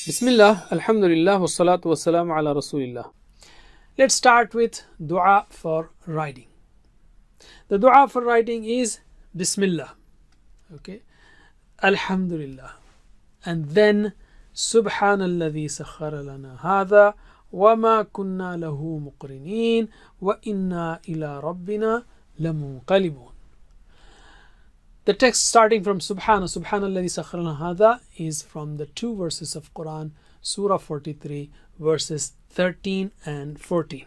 Bismillah, Alhamdulillah, wassalatu wassalamu ala Rasulillah. Let's start with dua for riding. The dua for riding is Bismillah, okay, Alhamdulillah, and then Subhanalladhi sakhara lana hadha wa ma kunna lahu muqrinin wa inna ila rabbina lamunqalibun. The text starting from Subhanalladhi sakhara lana hadha is from the two verses of Quran, Surah 43, verses 13 and 14.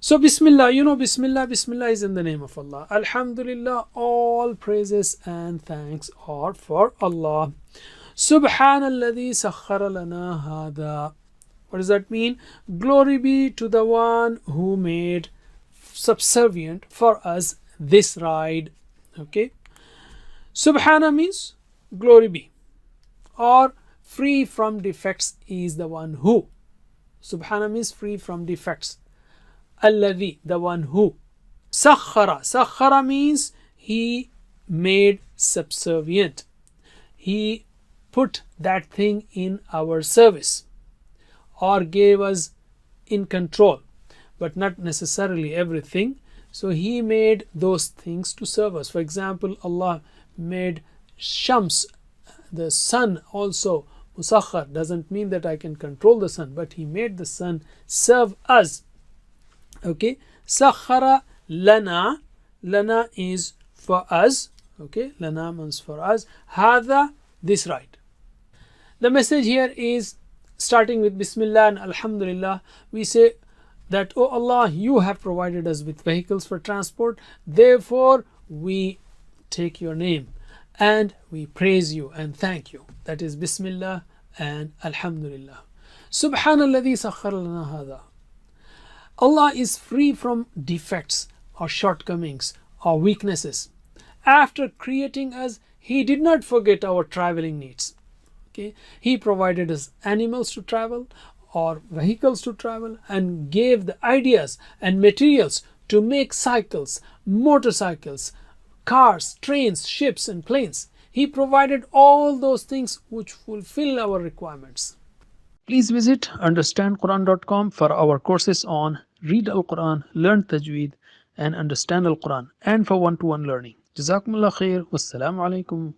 So Bismillah, Bismillah is in the name of Allah. Alhamdulillah, all praises and thanks are for Allah. Subhanalladhi sakhara lana hadha. What does that mean? Glory be to the one who made subservient for us this ride. Okay. Subhana means glory be, or free from defects is the one who. Subhana means free from defects. Alladhi, the one who. Sakhara means he made subservient. He put that thing in our service or gave us in control, but not necessarily everything. So he made those things to serve us. For example, Allah made Shams, the sun, also musakhar. Doesn't mean that I can control the sun, but he made the sun serve us. Okay, sakhara lana. Lana is for us. Okay, lana means for us. Hadha, this ride. The message here is starting with Bismillah and Alhamdulillah. We say that, oh Allah, you have provided us with vehicles for transport, therefore we take your name and we praise you and thank you. That is Bismillah and Alhamdulillah. Subhanalladhi sakhara lana hadha. Allah is free from defects or shortcomings or weaknesses. After creating us, He did not forget our traveling needs. Okay? He provided us animals to travel or vehicles to travel and gave the ideas and materials to make cycles, motorcycles, cars, trains, ships and planes. He provided all those things which fulfill our requirements. Please visit understandquran.com for our courses on Read Al-Quran, Learn Tajweed and Understand Al-Quran, and for one-to-one learning. Jazakumullah khair. Wassalamu alaikum